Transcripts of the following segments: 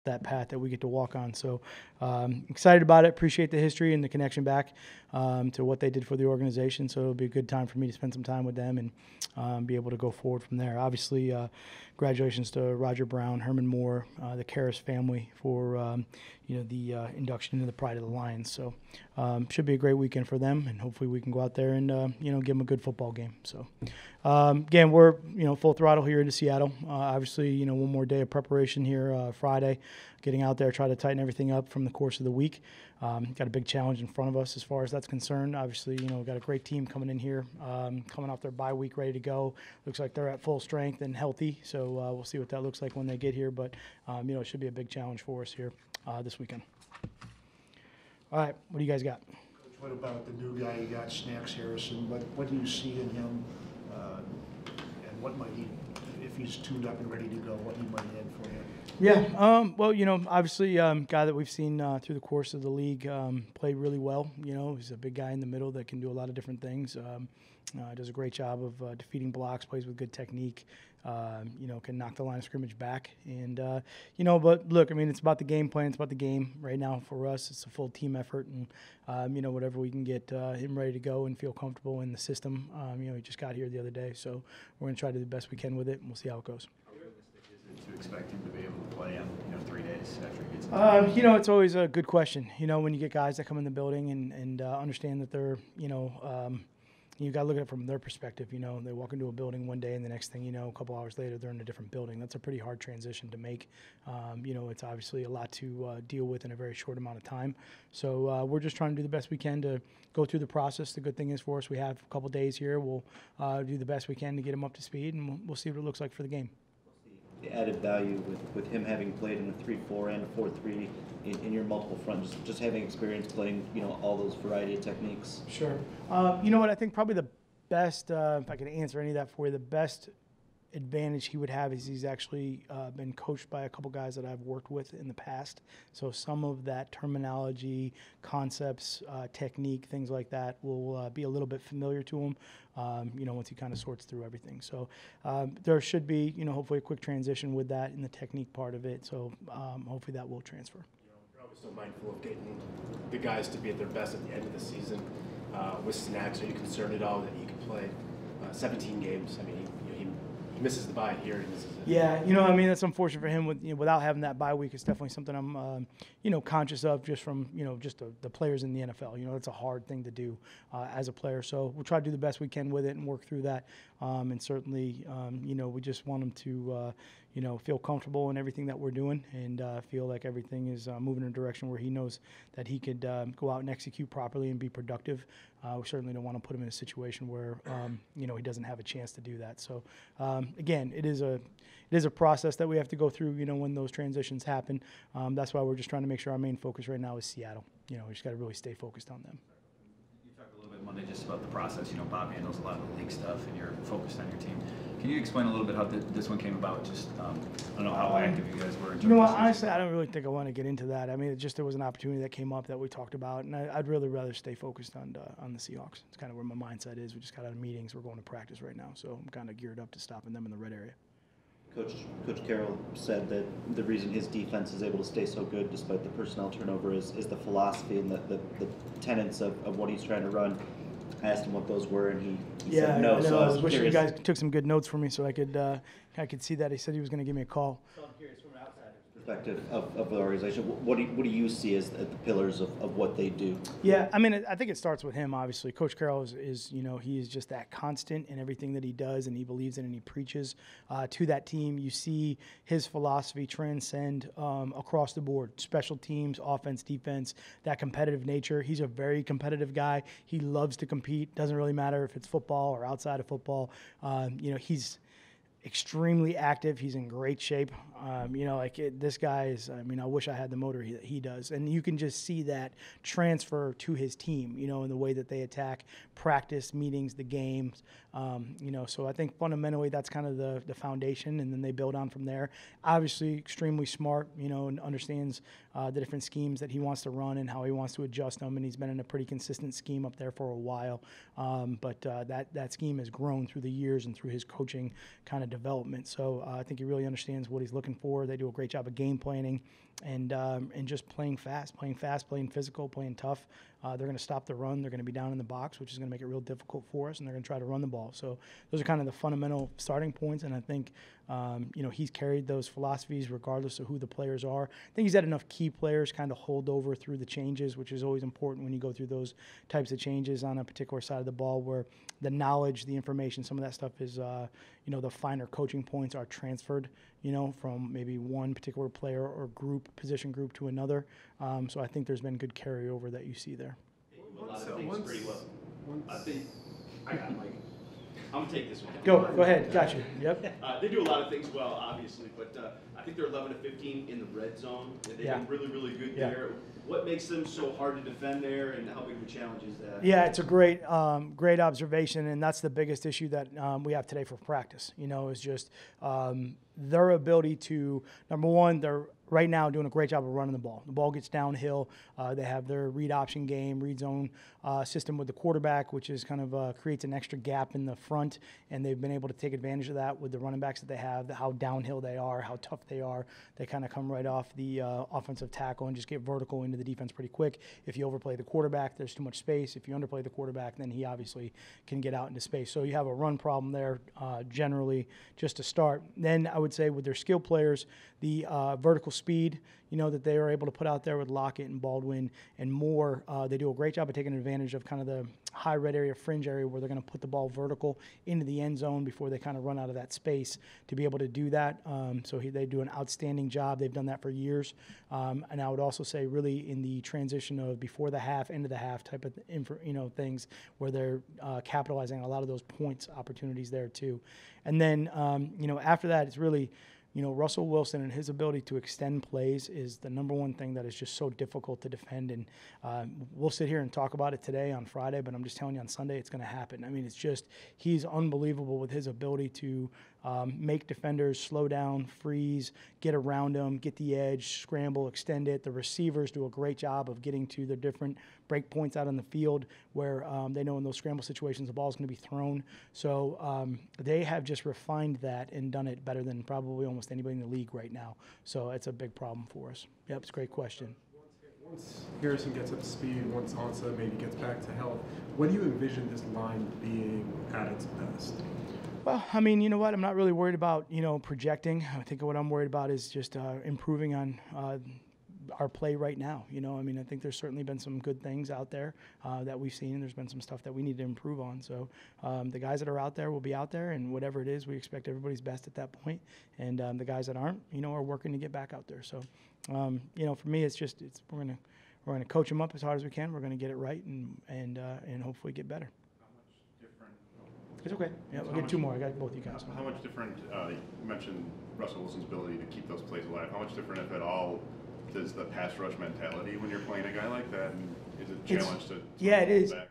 that path that we get to walk on. So excited about it. Appreciate the history and the connection back to what they did for the organization. So it'll be a good time for me to spend some time with them and be able to go forward from there. Obviously, congratulations to Roger Brown, Herman Moore, the Karras family for the induction into the Pride of the Lions. So should be a great weekend for them, and hopefully we can go out there and give them a good football game. So again, we're full throttle here into Seattle. Obviously, one more day of preparation here Friday, getting out there, try to tighten everything up from the course of the week. Got a big challenge in front of us as far as that's concerned. Obviously, we've got a great team coming in here, coming off their bye week, ready to go. Looks like they're at full strength and healthy, so we'll see what that looks like when they get here. But, it should be a big challenge for us here this weekend. All right, what do you guys got? Coach, what about the new guy you got, Snacks Harrison? What do you see in him, and what might he, if he's tuned up and ready to go, what he might add for you? Yeah, well, obviously, guy that we've seen through the course of the league played really well. He's a big guy in the middle that can do a lot of different things. Does a great job of defeating blocks, plays with good technique, can knock the line of scrimmage back. And, but look, it's about the game plan. It's about the game right now for us. It's a full team effort. And, whatever we can get him ready to go and feel comfortable in the system. He just got here the other day. So we're going to try to do the best we can with it, and we'll see how it goes. To expect him to be able to play in 3 days after he gets it's always a good question. When you get guys that come in the building and understand that they're, you got to look at it from their perspective. They walk into a building one day and the next thing a couple hours later, they're in a different building. That's a pretty hard transition to make. It's obviously a lot to deal with in a very short amount of time. So we're just trying to do the best we can to go through the process. The good thing is for us, we have a couple days here. We'll do the best we can to get them up to speed, and we'll see what it looks like for the game. The added value with him having played in a 3-4 and a 4-3 in your multiple fronts, just having experience playing, all those variety of techniques. Sure. What I think probably the best, if I could answer any of that for you, the best advantage he would have is he's actually been coached by a couple guys that I've worked with in the past. So some of that terminology, concepts, technique, things like that will be a little bit familiar to him, once he kind of sorts through everything. So there should be, hopefully a quick transition with that in the technique part of it. So hopefully that will transfer. You're always so mindful of getting the guys to be at their best at the end of the season. With Snacks, are you concerned at all that he could play 17 games? He misses the bye here. He misses it. Yeah, that's unfortunate for him without having that bye week. It's definitely something I'm, conscious of just from, just the players in the NFL. It's a hard thing to do as a player. So we'll try to do the best we can with it and work through that. And certainly, we just want them to, feel comfortable in everything that we're doing and feel like everything is moving in a direction where he knows that he could go out and execute properly and be productive. We certainly don't want to put him in a situation where, he doesn't have a chance to do that. So, again, it is a process that we have to go through, when those transitions happen. That's why we're just trying to make sure our main focus right now is Seattle. We just got to really stay focused on them. You talked a little bit Monday just about the process. Bob handles a lot of the league stuff, and you're focused on your team. Can you explain a little bit how this one came about? Just, I don't know how active you guys were. Honestly, I don't really think I want to get into that. There was an opportunity that came up that we talked about, and I'd really rather stay focused on the Seahawks. It's kind of where my mindset is. We just got out of meetings. We're going to practice right now, so I'm kind of geared up to stopping them in the red area. Coach Carroll said that the reason his defense is able to stay so good despite the personnel turnover is the philosophy and the tenets of what he's trying to run. I asked him what those were, and he said no. So I was wishing you guys took some good notes for me so I could see that. He said he was going to give me a call. So I'm curious from an outsider's perspective of the organization, what do you see as the pillars of what they do? Yeah, I think it starts with him, obviously. Coach Carroll is he is just that constant in everything that he does, and he believes in and he preaches to that team. You see his philosophy transcend across the board, special teams, offense, defense, that competitive nature. He's a very competitive guy. He loves to compete. Doesn't really matter if it's football or outside of football. He's extremely active. He's in great shape. This guy is, I wish I had the motor he does. And you can just see that transfer to his team, in the way that they attack practice, meetings, the games. So I think fundamentally that's kind of the foundation, and then they build on from there. Obviously extremely smart, and understands the different schemes that he wants to run and how he wants to adjust them. And he's been in a pretty consistent scheme up there for a while. But that scheme has grown through the years and through his coaching kind of development. So I think he really understands what he's looking for. They do a great job of game planning. and just playing fast, playing physical, playing tough. They're going to stop the run. They're going to be down in the box, which is going to make it real difficult for us, and they're going to try to run the ball. So those are kind of the fundamental starting points, and I think he's carried those philosophies regardless of who the players are. I think he's had enough key players kind of hold over through the changes, which is always important when you go through those types of changes on a particular side of the ball, where the knowledge, the information, some of that stuff is, the finer coaching points are transferred, from maybe one particular player or position group to another. So I think there's been good carryover that you see there. A lot of things pretty well. I think I got Mike. I'm gonna take this one. Go ahead. Got you. Yep. They do a lot of things well, obviously, but I think they're 11 to 15 in the red zone. They've been really, really good there. What makes them so hard to defend there, and how big of a challenge is that? Yeah, it's a great observation, and that's the biggest issue that we have today for practice. Is just their ability to, number one, they're right now doing a great job of running the ball. The ball gets downhill. They have their read option game, read zone system with the quarterback, which is kind of creates an extra gap in the front, and they've been able to take advantage of that with the running backs that they have, how downhill they are, how tough they are. They kind of come right off the offensive tackle and just get vertical into the defense pretty quick. If you overplay the quarterback, there's too much space. If you underplay the quarterback, then he obviously can get out into space. So you have a run problem there generally just to start. Then I would say with their skill players, the vertical speed, that they are able to put out there with Lockett and Baldwin and Moore. They do a great job of taking advantage of kind of the high red area, fringe area, where they're going to put the ball vertical into the end zone before they kind of run out of that space to be able to do that. So they do an outstanding job. They've done that for years. And I would also say really in the transition of before the half, end of the half type of things where they're capitalizing on a lot of those points opportunities there too. And then, after that, it's really – Russell Wilson and his ability to extend plays is the number one thing that is just so difficult to defend. And we'll sit here and talk about it today on Friday, but I'm just telling you on Sunday it's going to happen. I mean, it's just he's unbelievable with his ability to make defenders slow down, freeze, get around them, get the edge, scramble, extend it. The receivers do a great job of getting to the different break points out on the field where they know in those scramble situations the ball is going to be thrown. So they have just refined that and done it better than probably almost anybody in the league right now. So it's a big problem for us. Yep, it's a great question. Once Harrison gets up to speed, once Ansah maybe gets back to health, what do you envision this line being at its best? Well, I mean, you know what? I'm not really worried about, projecting. I think what I'm worried about is just improving on our play right now. I think there's certainly been some good things out there that we've seen. There's been some stuff that we need to improve on. So the guys that are out there will be out there, and whatever it is, we expect everybody's best at that point. And the guys that aren't, are working to get back out there. So, for me, we're gonna coach them up as hard as we can. We're gonna get it right and hopefully get better. It's okay. Yeah, we'll get two more. I got both you guys. How much different, you mentioned Russell Wilson's ability to keep those plays alive. How much different, if at all, does the pass rush mentality when you're playing a guy like that? And is it a challenge to it is. Back?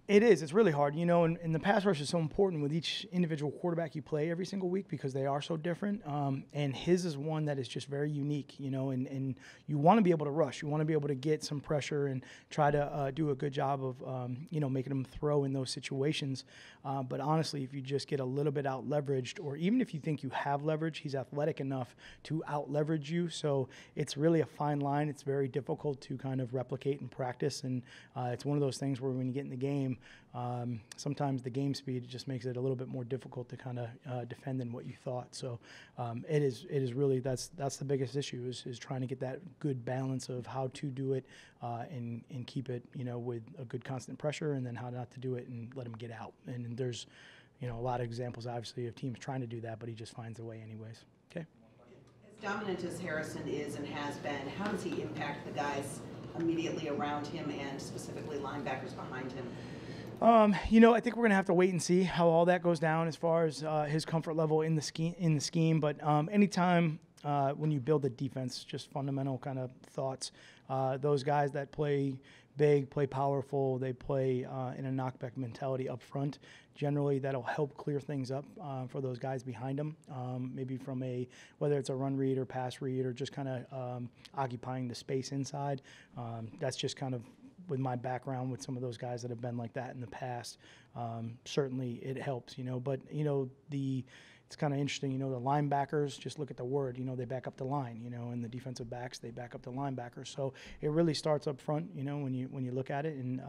It is. It's really hard, and the pass rush is so important with each individual quarterback you play every single week because they are so different. And his is one that is just very unique, and you want to be able to rush. You want to be able to get some pressure and try to do a good job of, making them throw in those situations. But honestly, if you just get a little bit out leveraged, or even if you think you have leverage, he's athletic enough to out leverage you. So it's really a fine line. It's very difficult to kind of replicate and practice. And it's one of those things where when you get in the game, sometimes the game speed just makes it a little bit more difficult to kind of defend than what you thought. So it is really that's the biggest issue is trying to get that good balance of how to do it and keep it with a good constant pressure, and then how not to do it and let him get out. And there's a lot of examples obviously of teams trying to do that, but he just finds a way anyways. Okay. As dominant as Harrison is and has been, how does he impact the guys immediately around him and specifically linebackers behind him? I think we're going to have to wait and see how all that goes down as far as his comfort level in the scheme. But anytime when you build a defense, just fundamental kind of thoughts, those guys that play big, play powerful, they play in a knockback mentality up front, generally that'll help clear things up for those guys behind them, maybe from whether it's a run read or pass read or just kind of occupying the space inside. That's just kind of with my background with some of those guys that have been like that in the past. Certainly it helps, but it's kind of interesting, you know, the linebackers, just look at the word, you know, they back up the line, you know, and the defensive backs, they back up the linebackers. So it really starts up front, you know, when you look at it, and,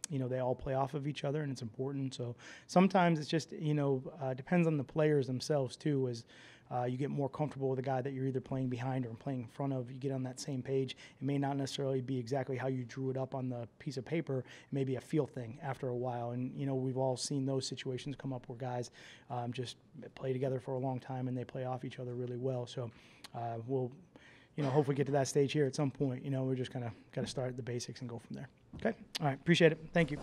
you know, they all play off of each other, and it's important. So sometimes it's just, you know, depends on the players themselves too, as you get more comfortable with a guy that you're either playing behind or playing in front of. You get on that same page. It may not necessarily be exactly how you drew it up on the piece of paper. It may be a feel thing after a while. And, you know, we've all seen those situations come up where guys just play together for a long time and they play off each other really well. So we'll, you know, hopefully get to that stage here at some point. You know, we're just kind of got to start at the basics and go from there. Okay? All right. Appreciate it. Thank you.